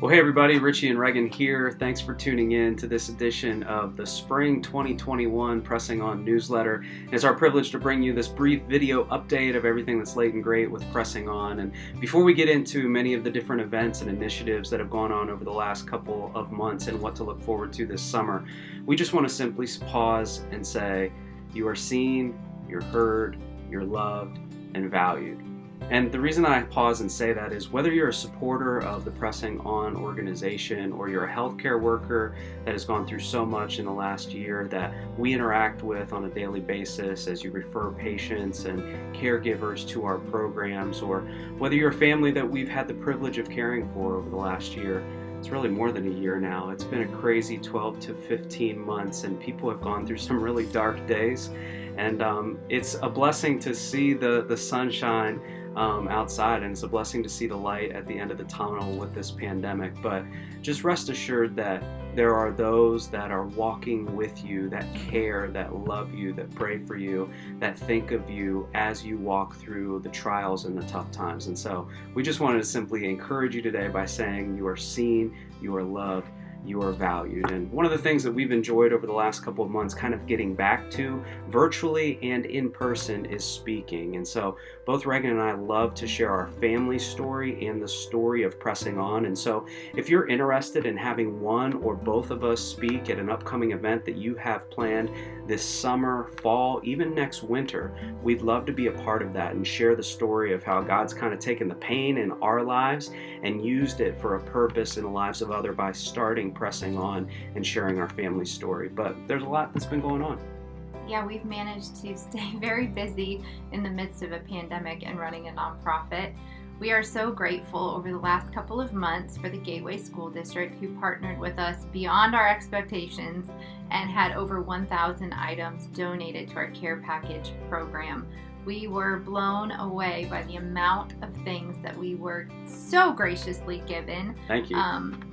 Well, hey everybody, Richie and Regan here. Thanks for tuning in to this edition of the Spring 2021 Pressing On newsletter. It's our privilege to bring you this brief video update of everything that's late and great with Pressing On. And before we get into many of the different events and initiatives that have gone on over the last couple of months and what to look forward to this summer, we just want to simply pause and say, you are seen, you're heard, you're loved, and valued. And the reason I pause and say that is whether you're a supporter of the Pressing On organization or you're a healthcare worker that has gone through so much in the last year that we interact with on a daily basis as you refer patients and caregivers to our programs, or whether you're a family that we've had the privilege of caring for over the last year. It's really more than a year now. It's been a crazy 12 to 15 months and people have gone through some really dark days. And it's a blessing to see the sunshine outside, and it's a blessing to see the light at the end of the tunnel with this pandemic. But just rest assured that there are those that are walking with you, that care, that love you, that pray for you, that think of you as you walk through the trials and the tough times. And so we just wanted to simply encourage you today by saying you are seen, you are loved, you are valued. And one of the things that we've enjoyed over the last couple of months kind of getting back to virtually and in person is speaking. And so both Regan and I love to share our family story and the story of Pressing On. And so if you're interested in having one or both of us speak at an upcoming event that you have planned this summer, fall, even next winter, we'd love to be a part of that and share the story of how God's kind of taken the pain in our lives and used it for a purpose in the lives of others by starting Pressing On and sharing our family story. But there's a lot that's been going on. Yeah, we've managed to stay very busy in the midst of a pandemic and running a nonprofit. We are so grateful over the last couple of months for the Gateway School District, who partnered with us beyond our expectations and had over 1,000 items donated to our care package program. We were blown away by the amount of things that we were so graciously given. Thank you.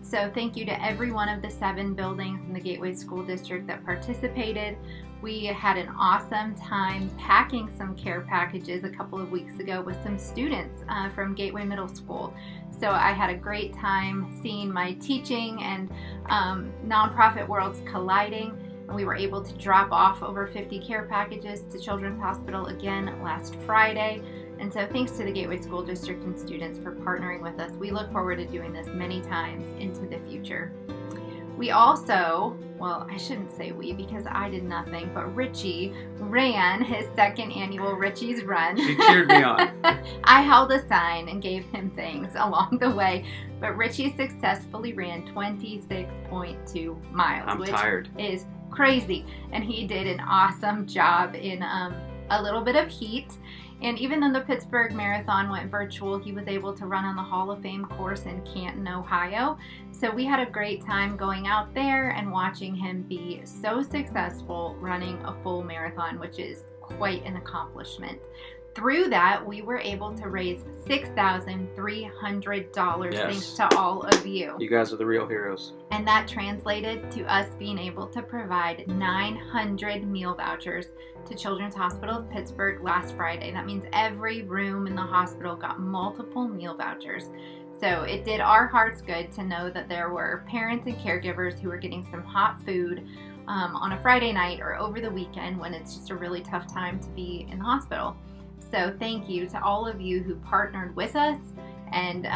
So thank you to every one of the 7 buildings in the Gateway School District that participated. We had an awesome time packing some care packages a couple of weeks ago with some students from Gateway Middle School. So I had a great time seeing my teaching and nonprofit worlds colliding. We were able to drop off over 50 care packages to Children's Hospital again last Friday. And so thanks to the Gateway School District and students for partnering with us. We look forward to doing this many times into the future. We also, well, I shouldn't say we because I did nothing, but Richie ran his 2nd annual Richies Run. She cheered me on. I held a sign and gave him things along the way, but Richie successfully ran 26.2 miles, which is crazy. And he did an awesome job in a little bit of heat. And even though the Pittsburgh Marathon went virtual, he was able to run on the Hall of Fame course in Canton, Ohio. So we had a great time going out there and watching him be so successful running a full marathon, which is quite an accomplishment. Through that, we were able to raise $6,300 thanks to all of you. You guys are the real heroes. And that translated to us being able to provide 900 meal vouchers to Children's Hospital of Pittsburgh last Friday. That means every room in the hospital got multiple meal vouchers. So it did our hearts good to know that there were parents and caregivers who were getting some hot food on a Friday night or over the weekend when it's just a really tough time to be in the hospital. So thank you to all of you who partnered with us and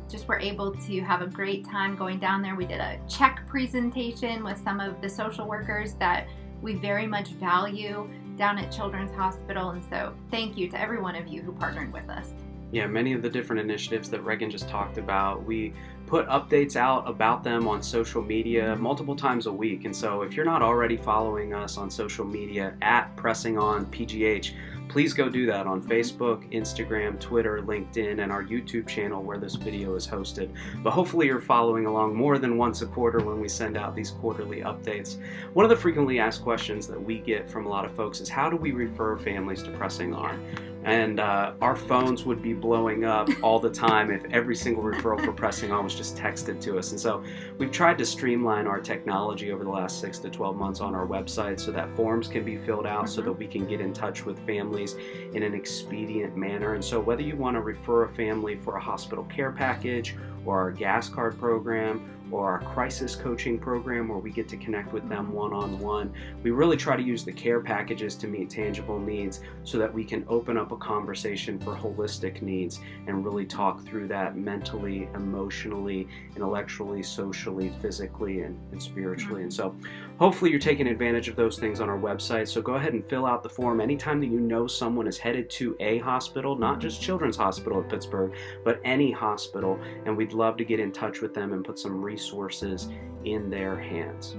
just were able to have a great time going down there. We did a check presentation with some of the social workers that we very much value down at Children's Hospital. And so thank you to every one of you who partnered with us. Yeah, many of the different initiatives that Regan just talked about, we put updates out about them on social media multiple times a week. And so if you're not already following us on social media at Pressing On PGH, please go do that on Facebook, Instagram, Twitter, LinkedIn, and our YouTube channel where this video is hosted. But hopefully you're following along more than once a quarter when we send out these quarterly updates. One of the frequently asked questions that we get from a lot of folks is, how do we refer families to Pressing On? And our phones would be blowing up all the time if every single referral for Pressing On was just texted to us. And so we've tried to streamline our technology over the last 6 to 12 months on our website so that forms can be filled out so that we can get in touch with families in an expedient manner. And so whether you want to refer a family for a hospital care package or our gas card program or our crisis coaching program where we get to connect with them one-on-one, we really try to use the care packages to meet tangible needs so that we can open up a conversation for holistic needs and really talk through that mentally, emotionally, intellectually, socially, physically, and spiritually. And so hopefully you're taking advantage of those things on our website. So go ahead and fill out the form anytime that you know someone is headed to a hospital, not just Children's Hospital of Pittsburgh, but any hospital, and we'd love to get in touch with them and put some resources in their hands.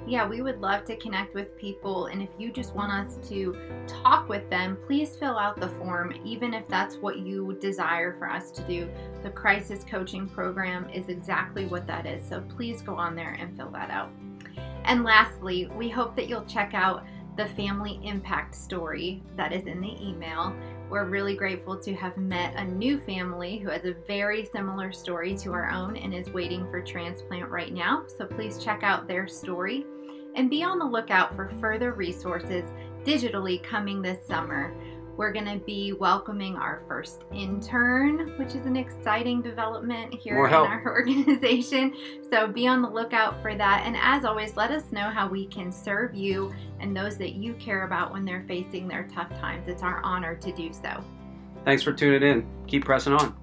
Yeah, we would love to connect with people, and if you just want us to talk with them, please fill out the form, even if that's what you desire for us to do. The crisis coaching program is exactly what that is, so please go on there and fill that out. And lastly, we hope that you'll check out the family impact story that is in the email. We're really grateful to have met a new family who has a very similar story to our own and is waiting for transplant right now. So please check out their story and be on the lookout for further resources digitally coming this summer. We're going to be welcoming our first intern, which is an exciting development here in our organization. So be on the lookout for that. And as always, let us know how we can serve you and those that you care about when they're facing their tough times. It's our honor to do so. Thanks for tuning in. Keep pressing on.